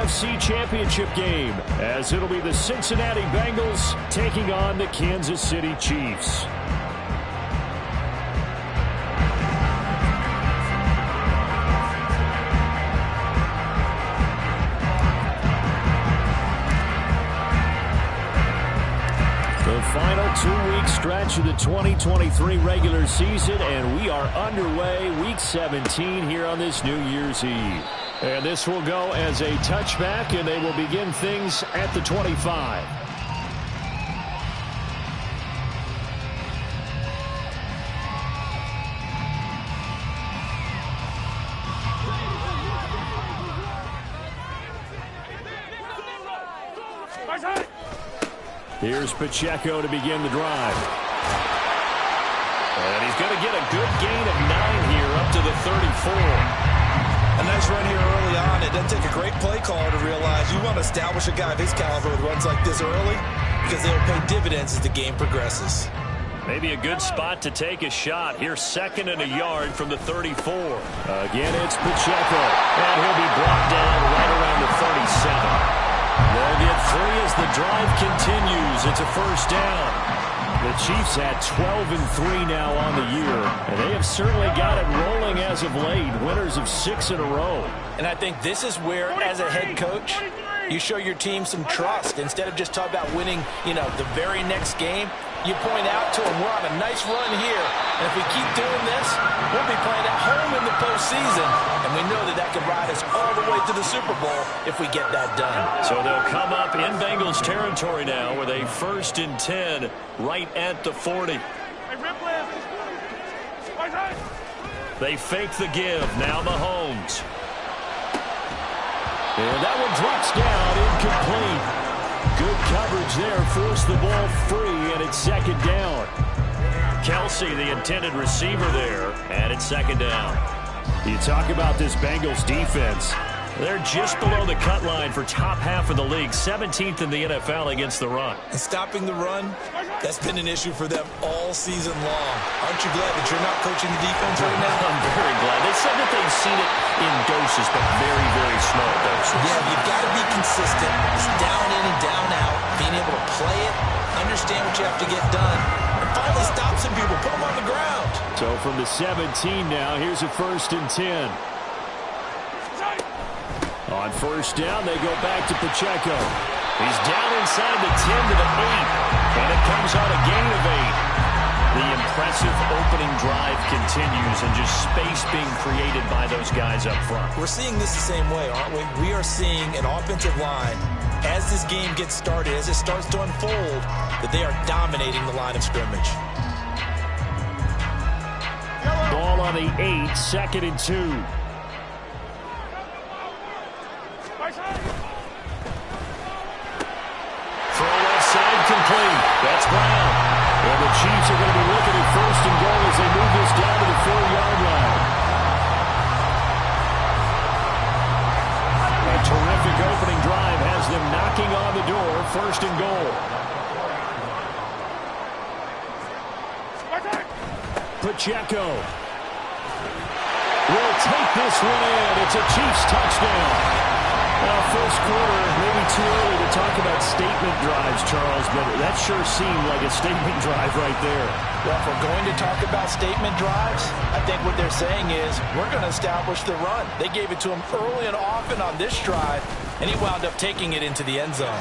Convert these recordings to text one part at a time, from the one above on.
AFC Championship game, as it'll be the Cincinnati Bengals taking on the Kansas City Chiefs. The final 2-week stretch of the 2023 regular season, and we are underway week 17 here on this New Year's Eve. And this will go as a touchback, and they will begin things at the 25. Here's Pacheco to begin the drive. And he's going to get a good gain of 9 here up to the 34. A nice run here early on. It doesn't take a great play caller to realize you want to establish a guy of his caliber with runs like this early because they'll pay dividends as the game progresses. Maybe a good spot to take a shot. Here's 2nd and a yard from the 34. Again, it's Pacheco. And he'll be brought down right around the 37. They'll get 3 as the drive continues. It's a first down. The Chiefs had 12 and 3 now on the year, and they have certainly got it rolling as of late, winners of 6 in a row. And I think this is where, as a head coach, you show your team some trust. Instead of just talking about winning, the very next game, you point out to them, we're on a nice run here, and if we keep doing this, we'll be playing at home in the postseason, and we know that that can ride us all the way to the Super Bowl if we get that done. So they'll come up in Bengals territory now with a 1st and 10 right at the 40. They fake the give. Now Mahomes. And that one drops down, incomplete. Good coverage there, forced the ball free, and it's 2nd down. Kelsey, the intended receiver there, and it's 2nd down. You talk about this Bengals defense. They're just below the cut line for top half of the league, 17th in the NFL against the run. And stopping the run, that's been an issue for them all season long. Aren't you glad that you're not coaching the defense right now? I'm very glad. They said that they've seen it in doses, but very, very small doses. Yeah, you've got to be consistent. It's down in and down out. Being able to play it, understand what you have to get done, and finally stop some people, put them on the ground. So from the 17 now, here's a 1st and 10. On 1st down, they go back to Pacheco. He's down inside the 10 to the 8, and it comes on a gain of 8. The impressive opening drive continues, and just space being created by those guys up front. We're seeing this the same way, aren't we? We are seeing an offensive line, as this game gets started, as it starts to unfold, that they are dominating the line of scrimmage. Ball on the 8, 2nd and 2. Throw left side complete. That's Brown. And the Chiefs are going to be looking at 1st and goal as they move this down to the 4-yard line. A terrific opening drive has them knocking on the door. 1st and goal. Pacheco will take this one in. It's a Chiefs touchdown. Well, first quarter, maybe too early to talk about statement drives, Charles, but that sure seemed like a statement drive right there. Well, if we're going to talk about statement drives, I think what they're saying is we're going to establish the run. They gave it to him early and often on this drive, and he wound up taking it into the end zone.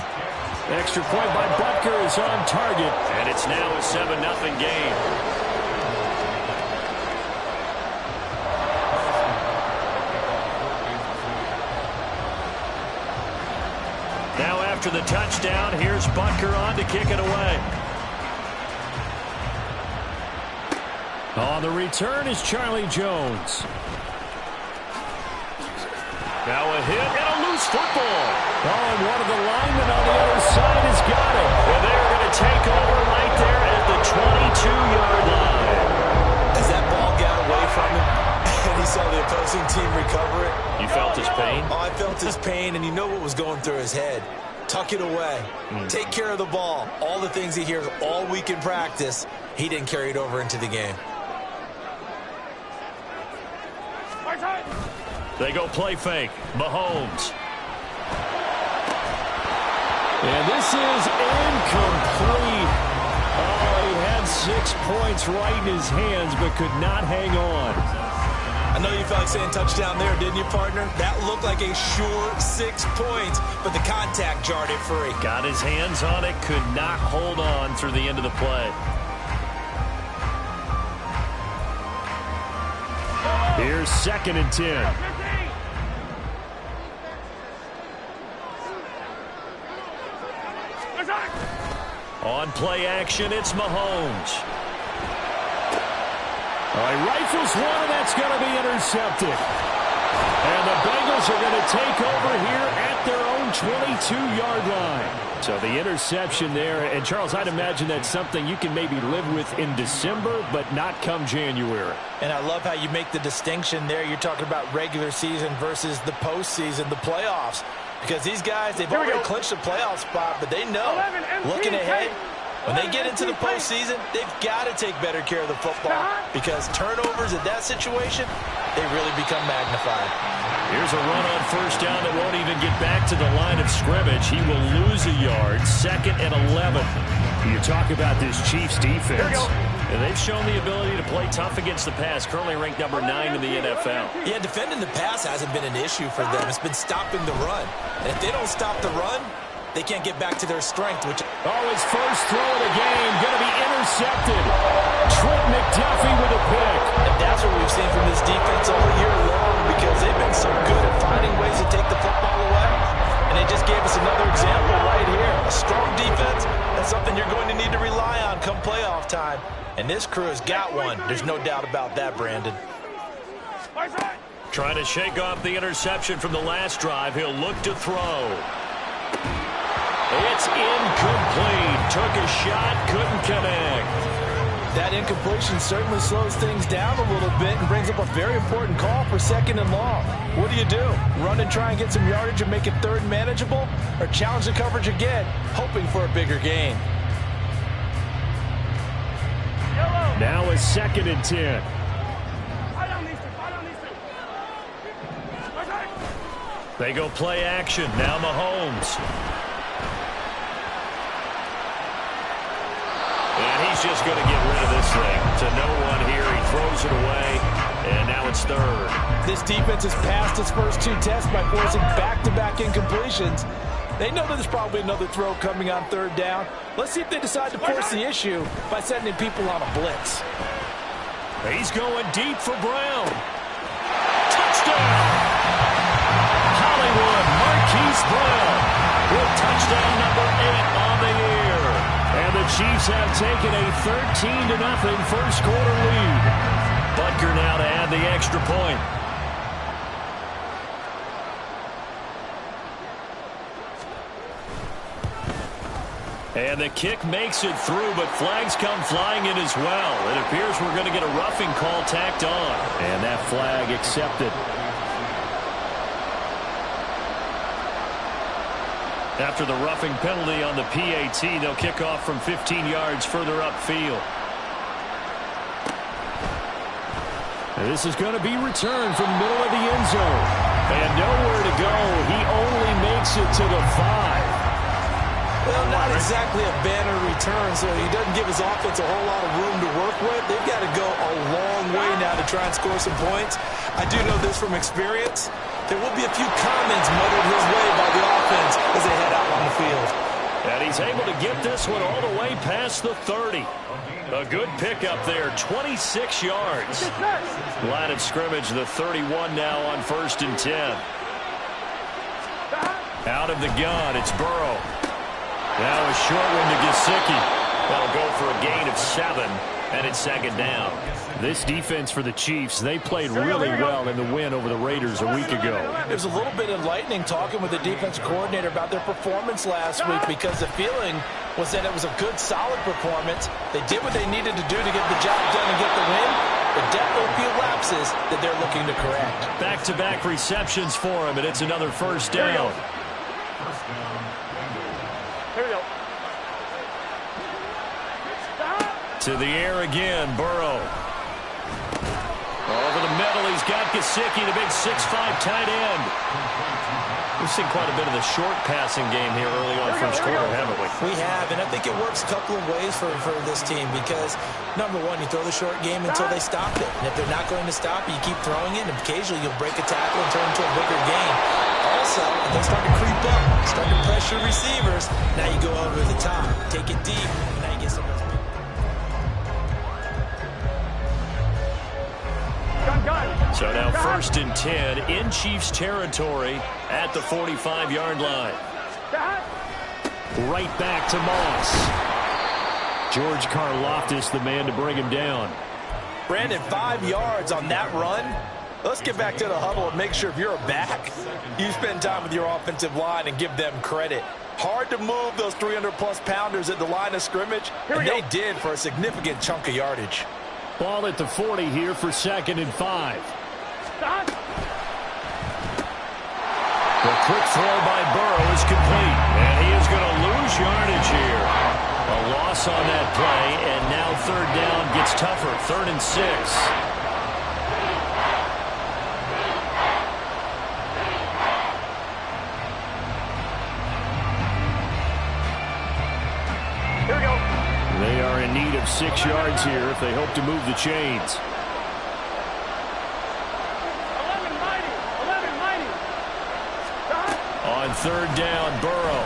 Extra point by Butker is on target, and it's now a 7-0 game. Now after the touchdown, here's Butker on to kick it away. On the return is Charlie Jones. Now a hit and a loose football. Oh, and one of the linemen on the other side has got it. And they're going to take over right there at the 22-yard line. As that ball got away from him, and he saw the opposing team recover it. You felt his pain? Oh, I felt his pain, and you know what was going through his head. Tuck it away. Take care of the ball. All the things he hears all week in practice, he didn't carry it over into the game. They go play fake. Mahomes. And this is incomplete. Oh, he had 6 points right in his hands, but could not hang on. I know you felt like saying touchdown there, didn't you, partner? That looked like a sure 6 points, but the contact jarred it free. Got his hands on it, could not hold on through the end of the play. Here's 2nd and 10. On play action, it's Mahomes. He rifles one, and that's going to be intercepted. And the Bengals are going to take over here at their own 22-yard line. So the interception there, and Charles, I'd imagine that's something you can maybe live with in December, but not come January. And I love how you make the distinction there. You're talking about regular season versus the postseason, the playoffs. Because these guys, they've already clinched a playoff spot, but they know, looking ahead, when they get into the postseason, they've got to take better care of the football because turnovers in that situation, they really become magnified. Here's a run on first down that won't even get back to the line of scrimmage. He will lose a yard, 2nd and 11. You talk about this Chiefs defense. And they've shown the ability to play tough against the pass, currently ranked number 9 in the NFL. Yeah, defending the pass hasn't been an issue for them. It's been stopping the run. And if they don't stop the run, they can't get back to their strength. His first throw of the game going to be intercepted. Trent McDuffie with a pick. And that's what we've seen from this defense all year long because they've been so good at finding ways to take the football away. And they just gave us another example right here. A strong defense, that's something you're going to need to rely on come playoff time. And this crew has got one. There's no doubt about that, Brandon. Trying to shake off the interception from the last drive. He'll look to throw. It's incomplete. Took a shot, couldn't connect. That incompletion certainly slows things down a little bit and brings up a very important call for 2nd and long. What do? Run and try and get some yardage and make it 3rd manageable? Or challenge the coverage again, hoping for a bigger gain? Now a 2nd and 10. They go play action. Now Mahomes. And he's just going to get rid of this thing to no one here. He throws it away, and now it's 3rd. This defense has passed its first 2 tests by forcing back-to-back incompletions. They know that there's probably another throw coming on 3rd down. Let's see if they decide to force the issue by sending people on a blitz. He's going deep for Brown. Touchdown! Hollywood Marquise Brown with touchdown number 8 on the year. And the Chiefs have taken a 13-0 first quarter lead. Butker now to add the extra point. And the kick makes it through, but flags come flying in as well. It appears we're going to get a roughing call tacked on. And that flag accepted. After the roughing penalty on the PAT, they'll kick off from 15 yards further upfield. And this is going to be returned from the middle of the end zone. And nowhere to go. He only makes it to the 5. Well, not exactly a banner return, so he doesn't give his offense a whole lot of room to work with. They've got to go a long way now to try and score some points. I do know this from experience. There will be a few comments muttered his way by the offense as they head out on the field. And he's able to get this one all the way past the 30. A good pickup there, 26 yards. Line of scrimmage, the 31 now on 1st and 10. Out of the gun, it's Burrow. Now a short one to Gesicki. That'll go for a gain of 7, and it's 2nd down. This defense for the Chiefs, they played really well in the win over the Raiders a week ago. There's a little bit enlightening talking with the defense coordinator about their performance last week because the feeling was that it was a good, solid performance. They did what they needed to do to get the job done and get the win, but definitely a few lapses that they're looking to correct. Back-to-back receptions for him, and it's another 1st down. Here we go. To the air again, Burrow. Over the middle, he's got Gesicki, the big 6'5" tight end. We've seen quite a bit of the short passing game here early on first quarter, haven't we? We have, and I think it works a couple of ways for this team because, number one, you throw the short game until they stop it. And if they're not going to stop it, you keep throwing it, and occasionally you'll break a tackle and turn it into a bigger game. Also, if they start to creep up, start to pressure receivers, now you go over the top, take it deep, and now you get some of those. So now 1st and 10 in Chiefs territory at the 45-yard line. Right back to Moss. George Karlaftis, the man to bring him down. Brandon, 5 yards on that run. Let's get back to the huddle and make sure if you're a back, you spend time with your offensive line and give them credit. Hard to move those 300-plus pounders at the line of scrimmage, and they did for a significant chunk of yardage. Ball at the 40 here for 2nd and 5. The quick throw by Burrow is complete, and he is going to lose yardage here. A loss on that play, and now 3rd down gets tougher. 3rd and 6. Here we go. They are in need of 6 yards here if they hope to move the chains. 3rd down, Burrow.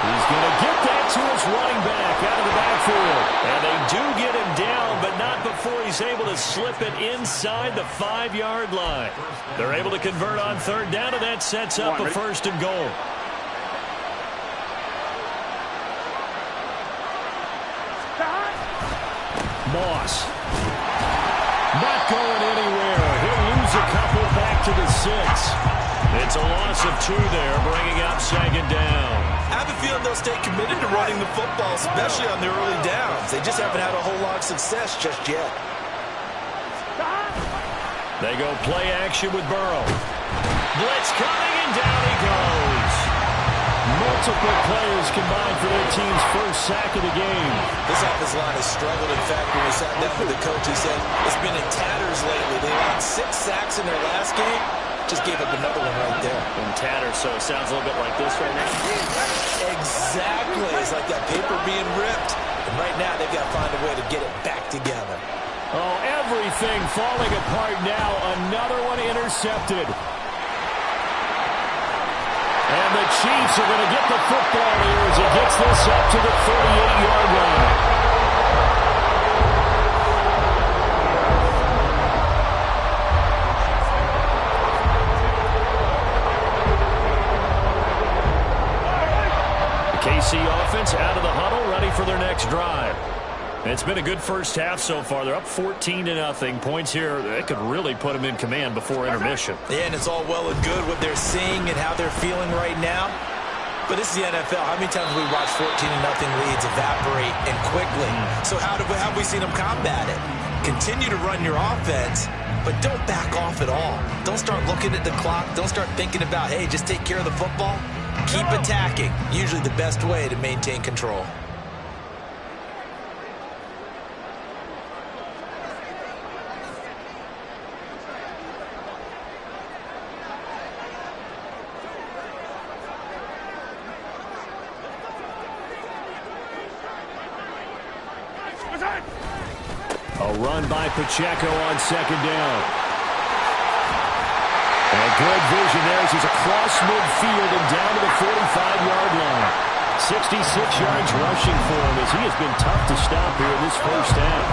He's going to get that to his running back out of the backfield. And they do get him down, but not before he's able to slip it inside the 5-yard line. They're able to convert on 3rd down, and that sets up a 1st and goal. Moss. Not going anywhere. He'll lose a couple back to the 6. It's a loss of 2 there, bringing up 2nd down. I have a feeling they'll stay committed to running the football, especially on their early downs. They just haven't had a whole lot of success just yet. They go play action with Burrow. Blitz coming, and down he goes. Multiple players combined for their team's first sack of the game. This offensive line has struggled. In fact, when we sat down with the coach, he said it's been in tatters lately. They had 6 sacks in their last game. Just gave up another one right there. In tatters, so it sounds a little bit like this right now. Exactly. It's like that paper being ripped. And right now, they've got to find a way to get it back together. Oh, everything falling apart now. Another one intercepted. And the Chiefs are going to get the football here as he gets this up to the 38-yard line. The KC offense out of the huddle, ready for their next drive. It's been a good first half so far. They're up 14-0. Points here, that could really put them in command before intermission. Yeah, and it's all well and good what they're seeing and how they're feeling right now. But this is the NFL. How many times have we watched 14-0 leads evaporate and quickly? So how have we seen them combat it? Continue to run your offense, but don't back off at all. Don't start looking at the clock. Don't start thinking about, hey, just take care of the football. Keep attacking. Usually the best way to maintain control. A run by Pacheco on 2nd down. And good vision there as he's across midfield and down to the 45-yard line. 66 yards rushing for him as he has been tough to stop here in this first half.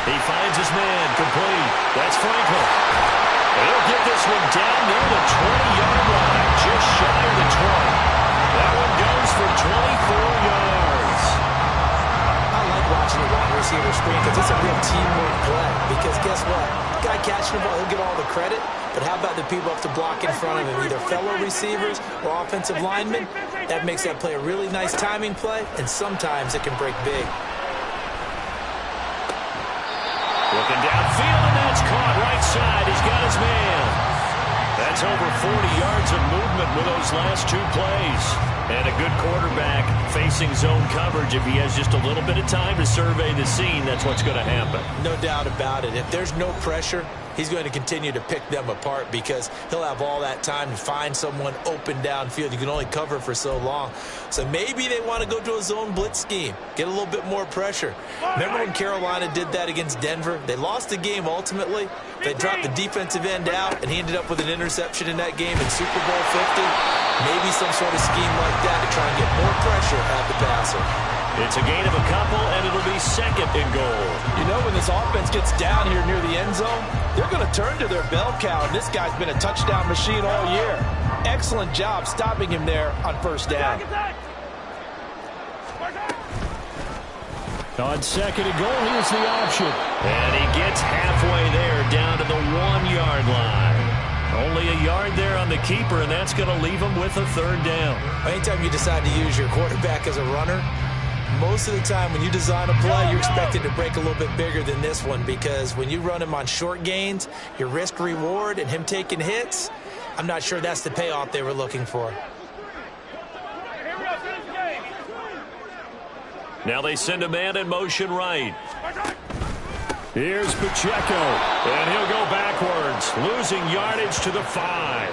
He finds his man, complete. That's Franklin. He'll get this one down near the 20-yard line, just shy of the 20. That one goes for 24 yards. I like watching the wide receiver screen because it's a real teamwork play. Because guess what? The guy catching the ball, he'll get all the credit. But how about the people up to block in front of him, either fellow receivers or offensive linemen? That makes that play a really nice timing play, and sometimes it can break big. Looking downfield, and that's caught right side. He's got his man. That That's over 40 yards of movement with those last 2 plays. And a good quarterback facing zone coverage. If he has just a little bit of time to survey the scene, that's what's going to happen. No doubt about it. If there's no pressure, he's going to continue to pick them apart because he'll have all that time to find someone open downfield. You can only cover for so long. So maybe they want to go to a zone blitz scheme, get a little bit more pressure. Remember when Carolina did that against Denver? They lost the game ultimately. They dropped the defensive end out, and he ended up with an interception in that game in Super Bowl 50. Maybe some sort of scheme like that to try and get more pressure at the passer. It's a gain of a couple, and it'll be 2nd and goal. You know, when this offense gets down here near the end zone, they're going to turn to their bell cow, and this guy's been a touchdown machine all year. Excellent job stopping him there on 1st down. On 2nd and goal, here's the option. And he gets halfway there down to the 1-yard line. Only a yard there on the keeper, and that's going to leave him with a 3rd down. Anytime you decide to use your quarterback as a runner, most of the time when you design a play, you're expected to break a little bit bigger than this one because when you run him on short gains, your risk-reward and him taking hits, I'm not sure that's the payoff they were looking for. Now they send a man in motion right. Here's Pacheco, and he'll go backwards, losing yardage to the 5.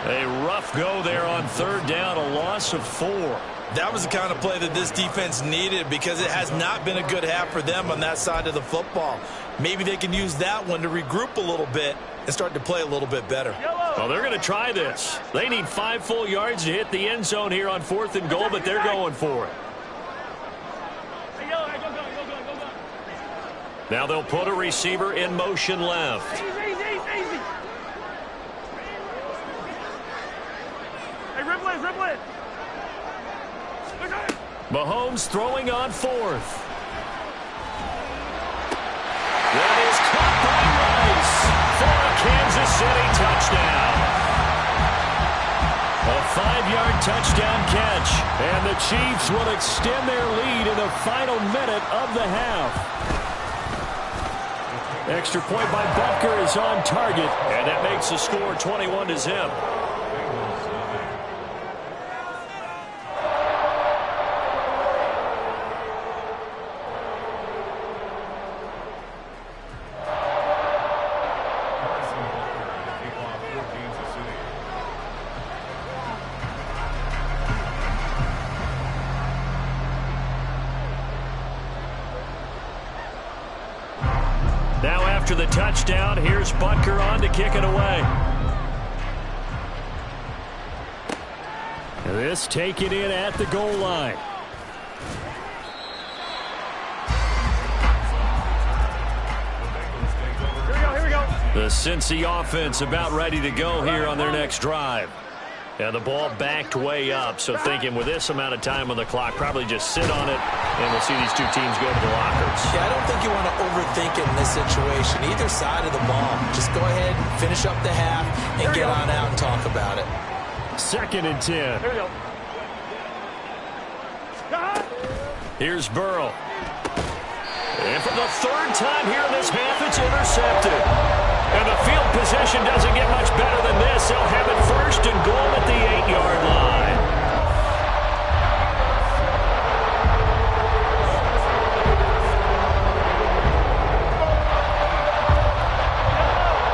A rough go there on 3rd down, a loss of 4. That was the kind of play that this defense needed because it has not been a good half for them on that side of the football. Maybe they can use that one to regroup a little bit and start to play a little bit better. Well, they're going to try this. They need 5 full yards to hit the end zone here on 4th and goal, but they're going for it. Now they'll put a receiver in motion left. Easy. Hey, ripple it. Mahomes throwing on 4th. That is caught by Rice for a Kansas City touchdown. A 5-yard touchdown catch, and the Chiefs will extend their lead in the final minute of the half. Extra point by Butker is on target, and that makes the score 21-0. Now after the touchdown, here's Butker on to kick it away. This taken in at the goal line. Here we go. The Cincy offense about ready to go here on their next drive. And the ball backed way up, so thinking with this amount of time on the clock, probably just sit on it, and we'll see these 2 teams go to the lockers. Yeah, I don't think you want to overthink it in this situation. Either side of the ball. Just go ahead, finish up the half, and get on out and talk about it. 2nd and 10. Here we go. Here's Burrow. And for the 3rd time here in this half, it's intercepted. And the field position doesn't get much better than this. They'll have it 1st and goal at the 8-yard line.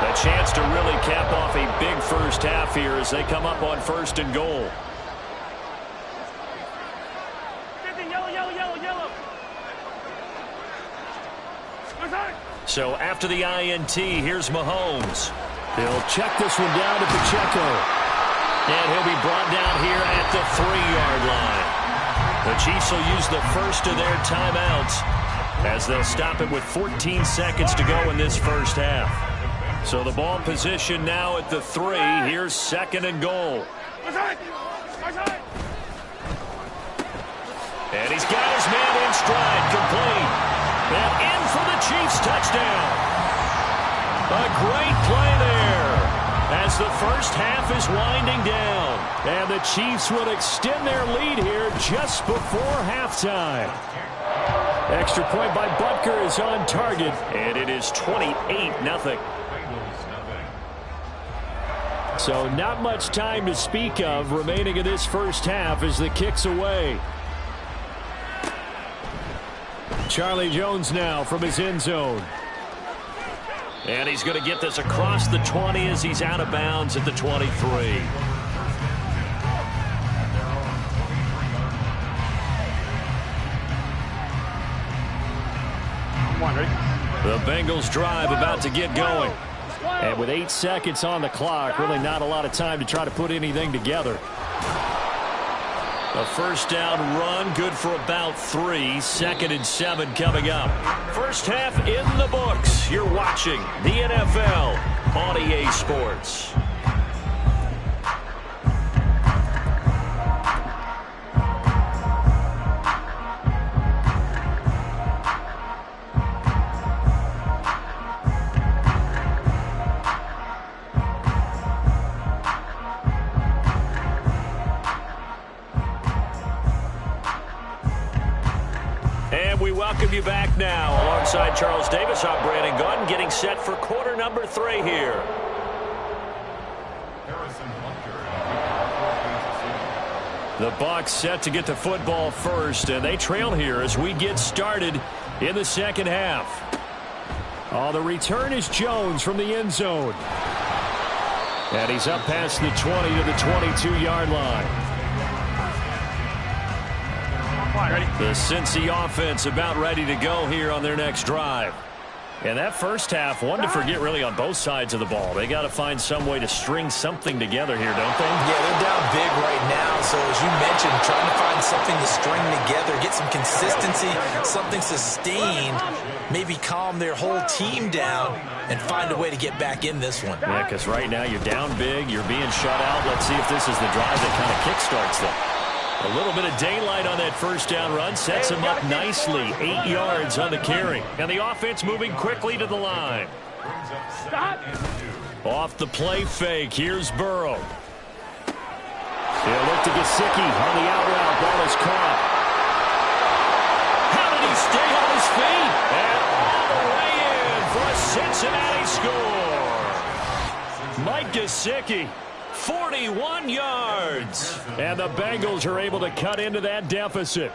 A chance to really cap off a big first half here as they come up on 1st and goal. Yellow. So after the INT, here's Mahomes. He'll check this one down to Pacheco. And he'll be brought down here at the 3-yard line. The Chiefs will use the first of their timeouts as they'll stop it with 14 seconds to go in this first half. So the ball position now at the 3. Here's 2nd and goal. And he's got his man in stride, complete. And in for the Chiefs touchdown. A great play there as the first half is winding down. And the Chiefs will extend their lead here just before halftime. Extra point by Butker is on target, and it is 28-0. So not much time to speak of remaining in this first half as the kick's away. Charlie Jones now from his end zone. And he's going to get this across the 20 as he's out of bounds at the 23. The Bengals drive about to get going. And with 8 seconds on the clock, really not a lot of time to try to put anything together. A first down run, good for about 3. 2nd and 7 coming up. First half in the books. You're watching the NFL on EA Sports. We welcome you back now. Alongside Charles Davis, I'm Brandon Gunn, getting set for quarter number 3 here. The Bucs set to get the football first, and they trail here as we get started in the second half. The return is Jones from the end zone. And he's up past the 20 to the 22-yard line. The Cincy offense about ready to go here on their next drive. And that first half, one to forget really on both sides of the ball. They got to find some way to string something together here, don't they? Yeah, they're down big right now. So as you mentioned, trying to find something to string together, get some consistency, something sustained, maybe calm their whole team down and find a way to get back in this one. Yeah, because right now you're down big, you're being shut out. Let's see if this is the drive that kind of kickstarts them. A little bit of daylight on that first down run sets him up nicely. 8 yards on the carry. And the offense moving quickly to the line. Off the play fake. Here's Burrow. He'll look to Gesicki on the out route. Ball is caught. How did he stay on his feet? And all the way in for a Cincinnati score. Mike Gesicki. 41 yards. And the Bengals are able to cut into that deficit.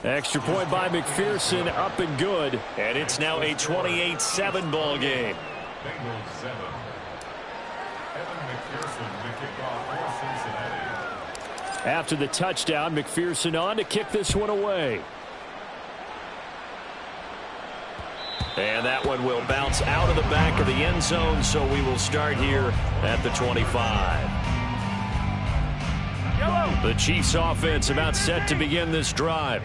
Extra point by McPherson, up and good. And it's now a 28-7 ball game. After the touchdown, McPherson on to kick this one away. And that one will bounce out of the back of the end zone, so we will start here at the 25. The Chiefs offense about set to begin this drive.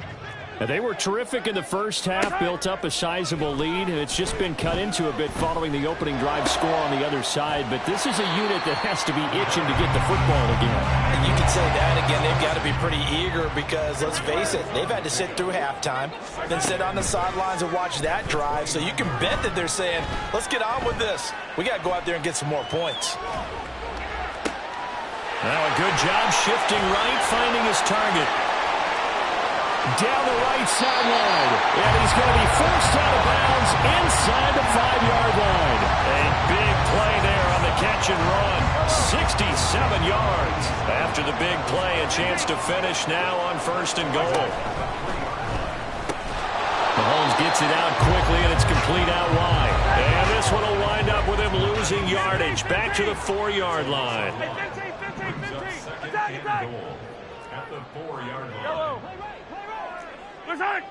Now, they were terrific in the first half, built up a sizable lead, and it's just been cut into a bit following the opening drive score on the other side. But this is a unit that has to be itching to get the football again. You can say that again. They've got to be pretty eager because, let's face it, they've had to sit through halftime, then sit on the sidelines and watch that drive. So you can bet that they're saying, let's get on with this. We got to go out there and get some more points. Now a good job shifting right, finding his target. Down the right sideline. And he's going to be forced out of bounds inside the 5-yard line. A big play there on the catch and run. 67 yards. After the big play, a chance to finish now on 1st and goal. Mahomes gets it out quickly, and it's complete out wide. And this one will wind up with him losing yardage. Back to the 4-yard line. 15. Attack. At the 4-yard line. Listen!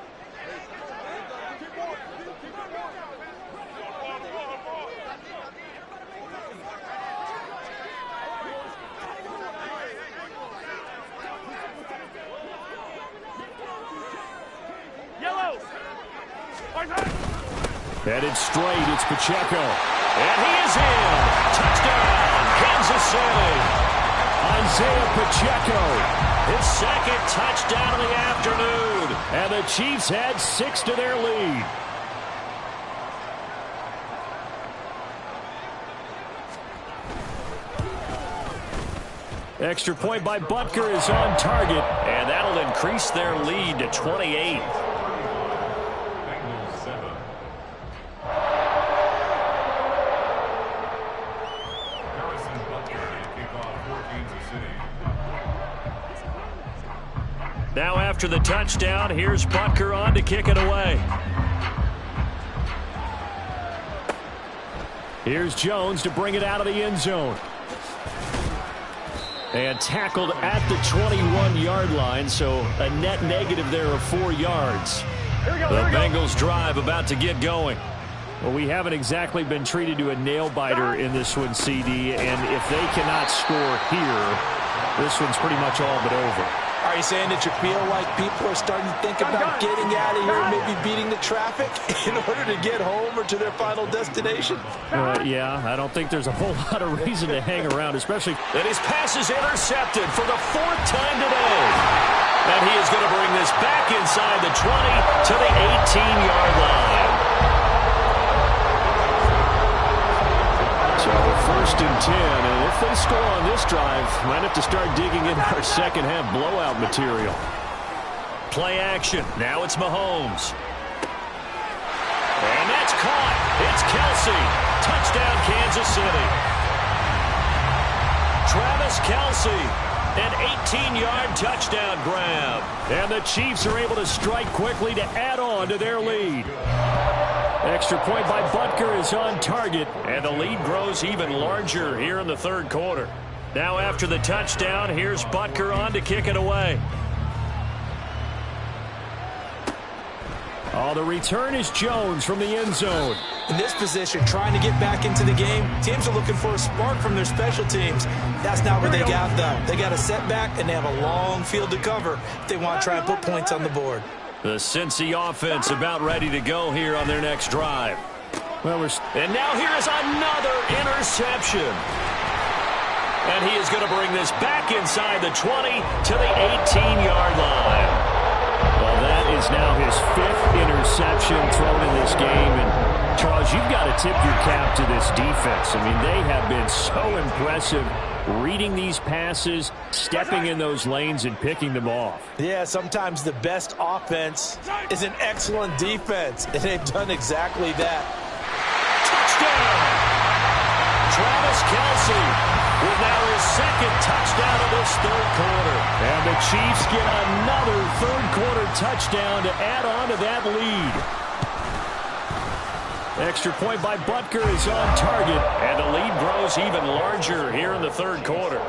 Yellow! Headed straight, it's Pacheco. And he is in! Touchdown, Kansas City! Isaiah Pacheco. His 2nd touchdown of the afternoon. And the Chiefs had 6 to their lead. Extra point by Butker is on target. And that'll increase their lead to 28. after the touchdown, here's Butker on to kick it away. Here's Jones to bring it out of the end zone. And tackled at the 21-yard line, so a net negative there of 4 yards. The Bengals drive about to get going. Well, we haven't exactly been treated to a nail-biter in this one, CD, and if they cannot score here, this one's pretty much all but over. Are you saying that you feel like people are starting to think about getting out of here and maybe beating the traffic in order to get home or to their final destination? Yeah, I don't think there's a whole lot of reason to hang around, especially. And his pass is intercepted for the 4th time today. And he is going to bring this back inside the 20 to the 18-yard line. So 1st and 10, and if they score on this drive, might have to start digging into our second half blowout material. Play action. Now it's Mahomes. And that's caught. It's Kelsey. Touchdown, Kansas City. Travis Kelsey, an 18-yard touchdown grab. And the Chiefs are able to strike quickly to add on to their lead. Extra point by Butker is on target, and the lead grows even larger here in the 3rd quarter. Now after the touchdown, here's Butker on to kick it away. Oh, the return is Jones from the end zone. In this position, trying to get back into the game, teams are looking for a spark from their special teams. That's not what they got, though. They got a setback, and they have a long field to cover if they want to try and put points on the board. The Cincy offense about ready to go here on their next drive. And now here is another interception. And he is going to bring this back inside the 20 to the 18-yard line. Well, that is now his 5th interception thrown in this game. And, Charles, you've got to tip your cap to this defense. I mean, they have been so impressive reading these passes, stepping in those lanes, and picking them off. Yeah, sometimes the best offense is an excellent defense, and they've done exactly that. Touchdown! Travis Kelsey with now his 2nd touchdown of this 3rd quarter. And the Chiefs get another 3rd quarter touchdown to add on to that lead. Extra point by Butker is on target, and the lead grows even larger here in the 3rd quarter.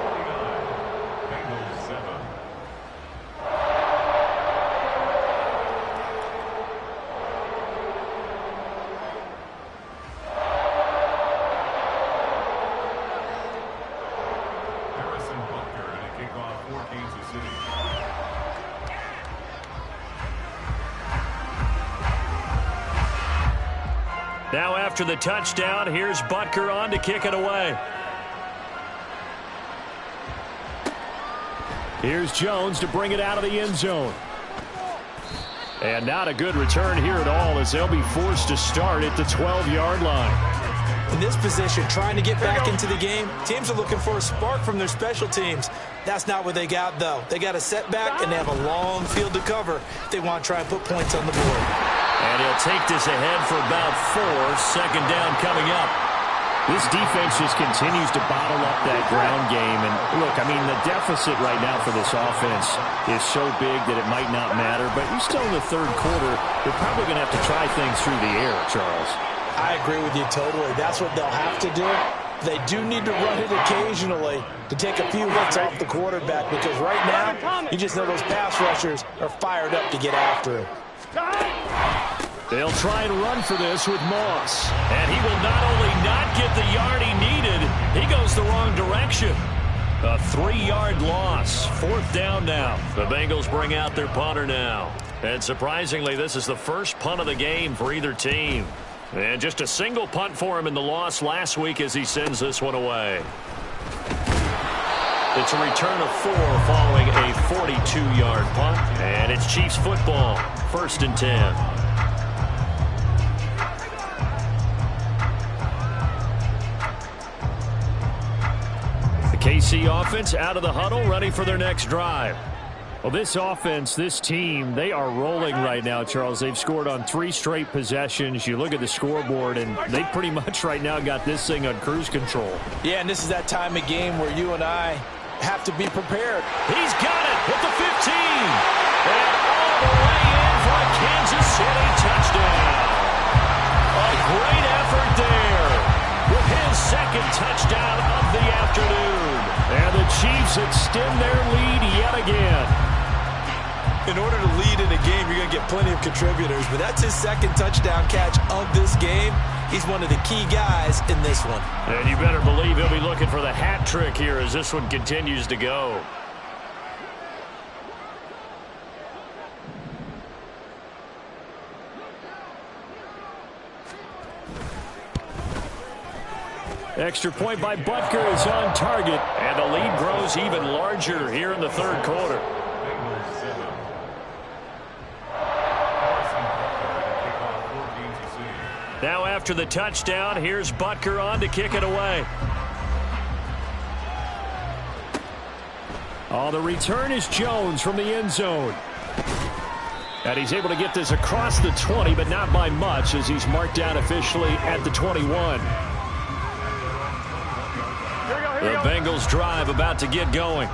Now after the touchdown, here's Butker on to kick it away. Here's Jones to bring it out of the end zone. And not a good return here at all, as they'll be forced to start at the 12-yard line. In this position, trying to get back into the game, teams are looking for a spark from their special teams. That's not what they got, though. They got a setback, and they have a long field to cover if they want to try and put points on the board. And he'll take this ahead for about 4. 2nd down coming up. This defense just continues to bottle up that ground game. And look, I mean, the deficit right now for this offense is so big that it might not matter. But you're still in the 3rd quarter. They're probably going to have to try things through the air, Charles. I agree with you totally. That's what they'll have to do. They do need to run it occasionally to take a few hits off the quarterback, because right now, you just know those pass rushers are fired up to get after him. They'll try and run for this with Moss. And he will not only not get the yard he needed, he goes the wrong direction. A 3-yard loss. 4th down now. The Bengals bring out their punter now. And surprisingly, this is the first punt of the game for either team. And just a single punt for him in the loss last week as he sends this one away. It's a return of 4 following a 42-yard punt. And it's Chiefs football. 1st and 10. KC offense out of the huddle, ready for their next drive. Well, this offense, this team, they are rolling right now, Charles. They've scored on 3 straight possessions. You look at the scoreboard, and they pretty much right now got this thing on cruise control. Yeah, and this is that time of game where you and I have to be prepared. He's got it at the 15. And all the way in for a Kansas City touchdown. A great effort there with his second touchdown of the afternoon. And the Chiefs extend their lead yet again. In order to lead in a game, you're going to get plenty of contributors, but that's his second touchdown catch of this game. He's one of the key guys in this one. And you better believe he'll be looking for the hat trick here as this one continues to go. Extra point by Butker is on target, and the lead grows even larger here in the third quarter. Now after the touchdown, here's Butker on to kick it away. Oh, the return is Jones from the end zone. And he's able to get this across the 20, but not by much as he's marked down officially at the 21. The Bengals drive about to get going.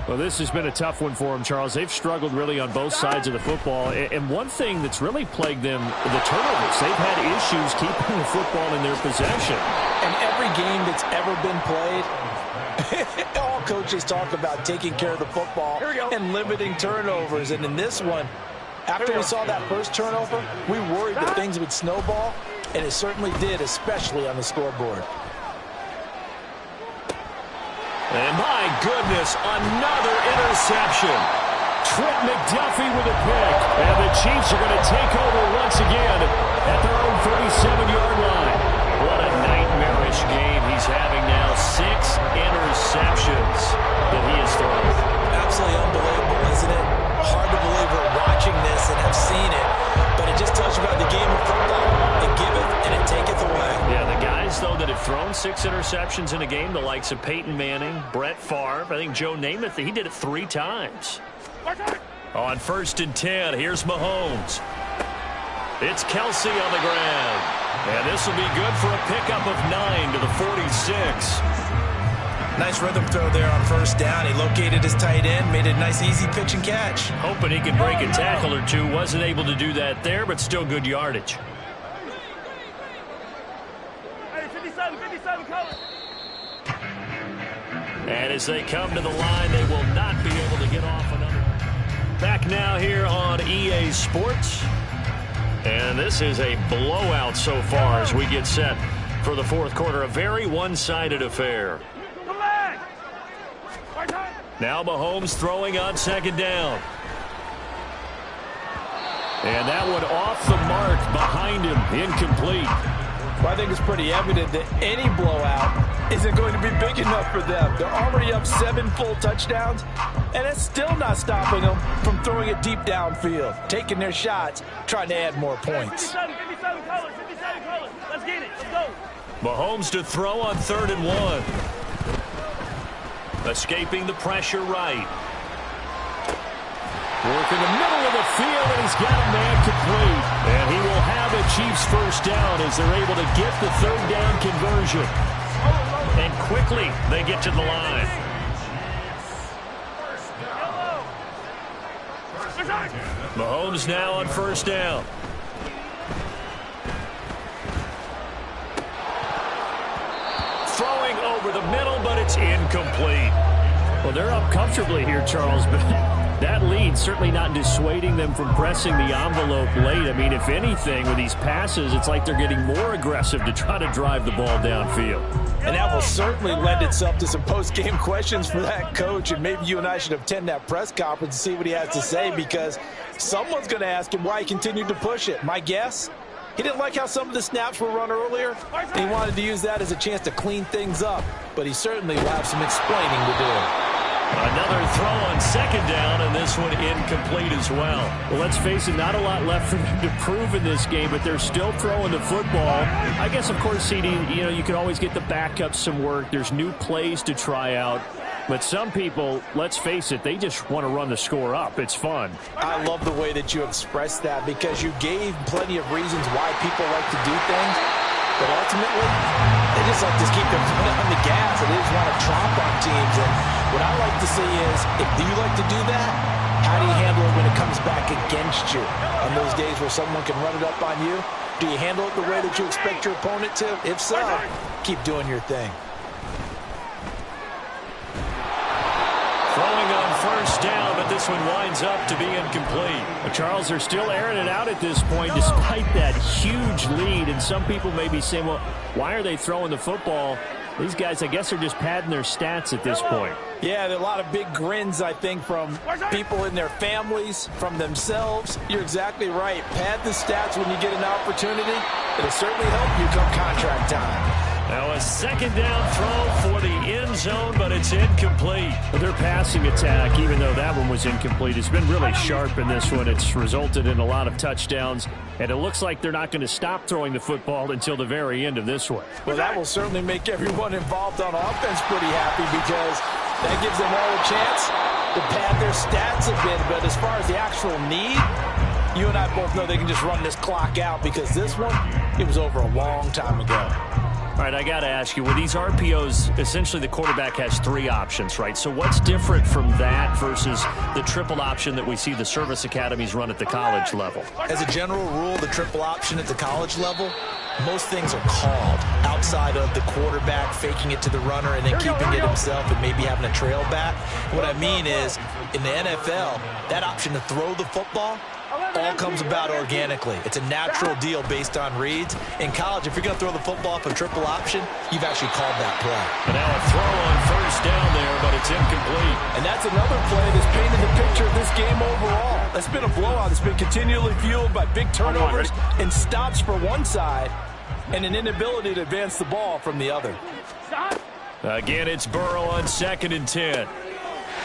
Well, this has been a tough one for them, Charles. They've struggled really on both sides of the football. And one thing that's really plagued them, the turnovers. They've had issues keeping the football in their possession. And every game that's ever been played, all coaches talk about taking care of the football and limiting turnovers. And in this one, after we saw that first turnover, we worried that things would snowball, and it certainly did, especially on the scoreboard. And my goodness, another interception. Trent McDuffie with a pick. And the Chiefs are going to take over once again at their own 37-yard line. What a nightmarish game he's having now. 6 interceptions that he has thrown. Absolutely unbelievable, isn't it? Hard to believe we're watching this and have seen it. But it just tells you about the game of football. It giveth and it taketh away. Yeah, the guys, though, that have thrown 6 interceptions in a game, the likes of Peyton Manning, Brett Favre, I think Joe Namath, he did it 3 times. On 1st and 10, here's Mahomes. It's Kelsey on the ground. And this will be good for a pickup of 9 to the 46. Nice rhythm throw there on first down. He located his tight end, made a nice easy pitch and catch. Hoping he can break a tackle or two. Wasn't able to do that there, but still good yardage. Hey, 57, color. And as they come to the line, they will not be able to get off another. Back now here on EA Sports. And this is a blowout so far as we get set for the fourth quarter. A very one-sided affair. Now Mahomes throwing on 2nd down. And that one off the mark behind him, incomplete. Well, I think it's pretty evident that any blowout isn't going to be big enough for them. They're already up 7 full touchdowns, and it's still not stopping them from throwing it deep downfield, taking their shots, trying to add more points. 57 colors. Let's get it. Let's go. Mahomes to throw on 3rd and 1. Escaping the pressure right. Working the middle of the field, and he's got a man complete. And he will have a Chiefs first down as they're able to get the 3rd down conversion. And quickly, they get to the line. Mahomes now on 1st down. Throwing over the middle, but it's incomplete. Well, they're up comfortably here, Charles, but that lead certainly not dissuading them from pressing the envelope late. I mean, if anything, with these passes, it's like they're getting more aggressive to try to drive the ball downfield. And that will certainly lend itself to some post-game questions for that coach, and maybe you and I should attend that press conference and see what he has to say, because someone's going to ask him why he continued to push it. My guess? He didn't like how some of the snaps were run earlier. He wanted to use that as a chance to clean things up, but he certainly will have some explaining to do. Another throw on 2nd down, and this one incomplete as well. Well, let's face it, not a lot left for them to prove in this game, but they're still throwing the football. I guess, of course, CD, you can always get the backups some work. There's new plays to try out. But some people, let's face it, they just want to run the score up. It's fun. I love the way that you expressed that, because you gave plenty of reasons why people like to do things. But ultimately, they just like to keep their foot on the gas, and they just want to tromp on teams. And what I like to see is, if you like to do that, How do you handle it when it comes back against you? On those days where someone can run it up on you, do you handle it the way that you expect your opponent to? If so, keep doing your thing. Throwing on first down, but this one winds up to be incomplete. Well, Charles, they're still airing it out at this point despite that huge lead. And some people may be saying, well, why are they throwing the football? These guys, I guess, are just padding their stats at this point. Yeah, there are a lot of big grins, I think, from people in their families, from themselves. You're exactly right. Pad the stats when you get an opportunity. It'll certainly help you come contract time. Now a second down throw for the end zone, but it's incomplete. Their passing attack, even though that one was incomplete, has been really sharp in this one. It's resulted in a lot of touchdowns, and it looks like they're not going to stop throwing the football until the very end of this one. Well, that will certainly make everyone involved on offense pretty happy because that gives them all a chance to pad their stats a bit. But as far as the actual need, you and I both know they can just run this clock out because this one, it was over a long time ago. All right, I got to ask you, with these RPOs, essentially the quarterback has three options, right? So what's different from that versus the triple option that we see the service academies run at the college level? As a general rule, the triple option at the college level, most things are called outside of the quarterback faking it to the runner and then keeping it himself and maybe having a trail back. What I mean is, in the NFL, that option to throw the football all comes about organically. It's a natural deal based on reads. In college, if you're going to throw the football off a triple option, you've actually called that play. And now a throw on first down there, but it's incomplete. And that's another play that's painted the picture of this game overall. That's been a blowout. It's been continually fueled by big turnovers and stops for one side and an inability to advance the ball from the other. Again, it's Burrow on 2nd and 10.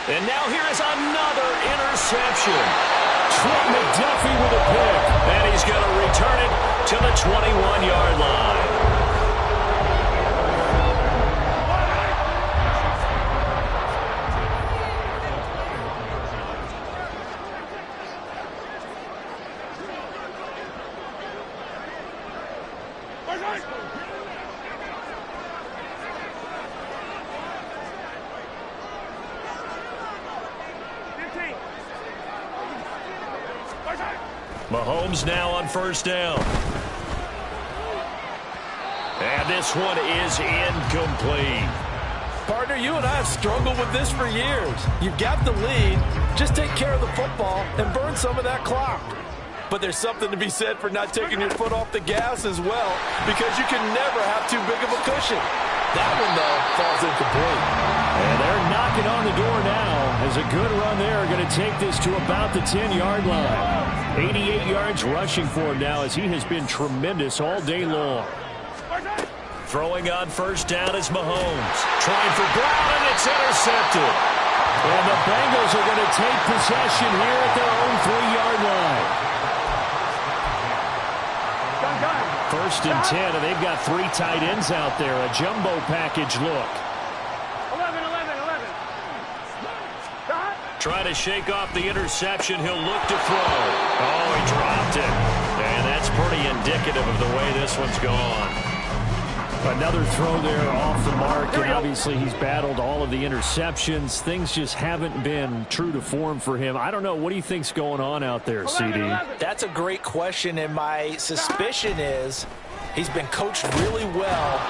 And now here is another interception. Trent McDuffie with a pick, and he's going to return it to the 21-yard line. Mahomes now on first down. And this one is incomplete. Partner, you and I have struggled with this for years. You've got the lead. Just take care of the football and burn some of that clock. But there's something to be said for not taking your foot off the gas as well, because you can never have too big of a cushion. That one, though, falls incomplete. And they're knocking on the door now. As a good run there, going to take this to about the 10-yard line. 88 yards rushing for him now, as he has been tremendous all day long. Throwing on first down is Mahomes. Trying for Brown, and it's intercepted. And the Bengals are going to take possession here at their own 3-yard line. 1st and 10, and they've got 3 tight ends out there. A jumbo package look. 11. Try to shake off the interception. He'll look to throw. Oh, he dropped it. And that's pretty indicative of the way this one's gone. Another throw there off the mark, and obviously he's battled all of the interceptions. Things just haven't been true to form for him. I don't know. What do you think's going on out there, CD? That's a great question, and my suspicion is he's been coached really well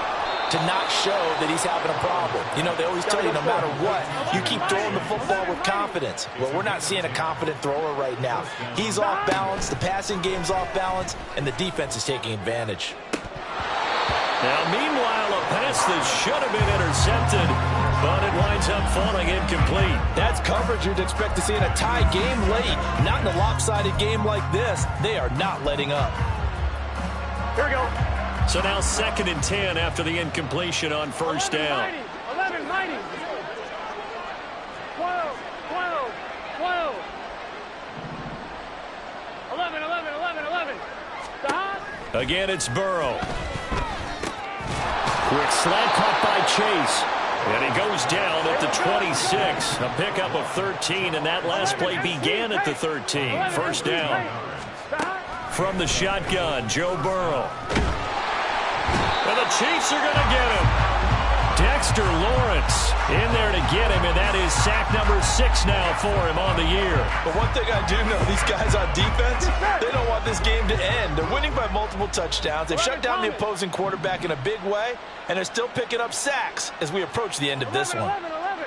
to not show that he's having a problem. You know, they always tell you no matter what, you keep throwing the football with confidence. Well, we're not seeing a confident thrower right now. He's off balance, the passing game's off balance, and the defense is taking advantage. Now, meanwhile, a pass that should have been intercepted, but it winds up falling incomplete. That's coverage you'd expect to see in a tie game late. Not in a lopsided game like this. They are not letting up. Here we go. So now 2nd and 10 after the incompletion on first down. 11, 90. 12. 11. Again, it's Burrow. Quick slant caught by Chase. And he goes down at the 26. A pickup of 13, and that last play began at the 13. First down. From the shotgun, Joe Burrow. And the Chiefs are going to get him. Dexter Lawrence in there to get him, and that is sack number 6 now for him on the year. But one thing I do know, these guys on defense, they don't want this game to end. They're winning by multiple touchdowns. They've shut down the opposing quarterback in a big way, and they're still picking up sacks as we approach the end of this one. 11.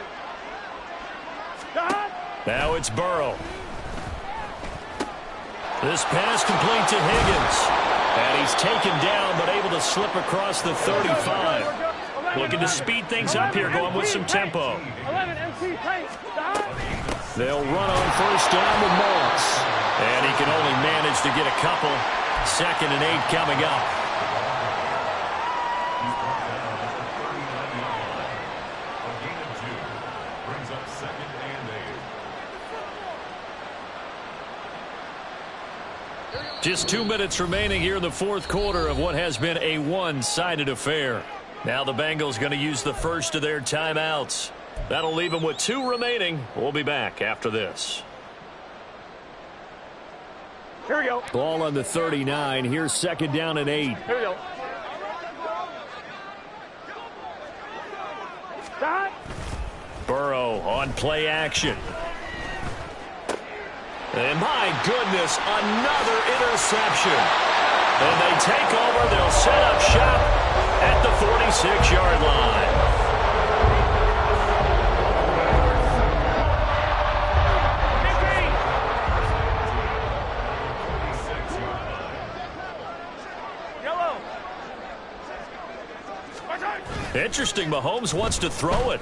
Now it's Burrow. This pass complete to Higgins. And he's taken down, but able to slip across the 35. Looking to speed things up here, going with some tempo. 11 MC tight. They'll run on first down with Moss. And he can only manage to get a couple. 2nd and 8 coming up. Just 2 minutes remaining here in the 4th quarter of what has been a one-sided affair. Now the Bengals going to use the first of their timeouts. That'll leave them with 2 remaining. We'll be back after this. Here we go. Ball on the 39. Here's 2nd down and 8. Here we go. Stop. Burrow on play action. And my goodness, another interception. And they take over. They'll set up shop at the 46-yard line. Yellow. Interesting, Mahomes wants to throw it.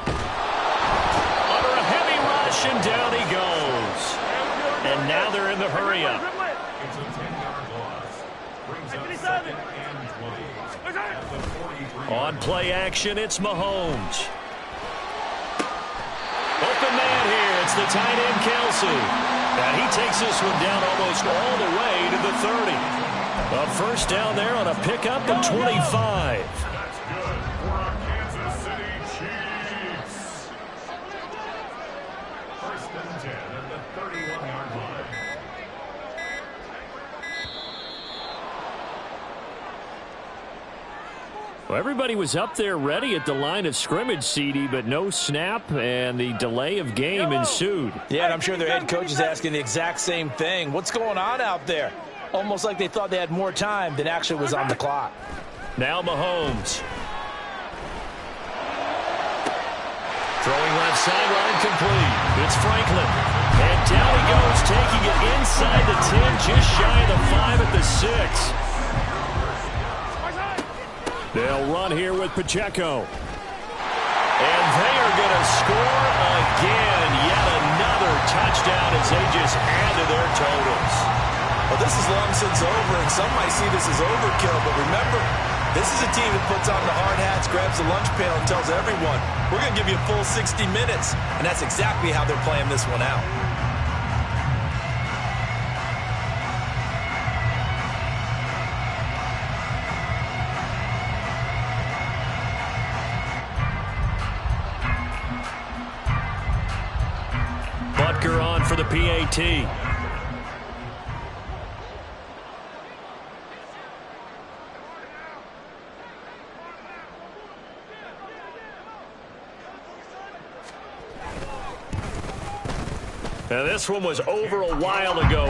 Under a heavy rush, and down he goes. And now they're in the hurry-up. It's a 10-yard loss. Brings up 2nd and 20. At the 43. On play action, it's Mahomes. Open man here. It's the tight end, Kelsey. And he takes this one down almost all the way to the 30. A first down there on a pickup of 25. That's good for our Kansas City Chiefs. 1st and 10 at the 31-yard line. Well, everybody was up there ready at the line of scrimmage, CD, but no snap, and the delay of game ensued. Yeah, and I'm sure their head coach is asking the exact same thing. What's going on out there? Almost like they thought they had more time than actually was on the clock. Now Mahomes. Throwing left sideline complete. It's Franklin. And down he goes, taking it inside the 10, just shy of the 5 at the 6. They'll run here with Pacheco. And they are going to score again. Yet another touchdown as they just add to their totals. Well, this is long since over, and some might see this as overkill. But remember, this is a team that puts on the hard hats, grabs the lunch pail, and tells everyone, we're going to give you a full 60 minutes. And that's exactly how they're playing this one out. Butker on for the PAT. Now this one was over a while ago.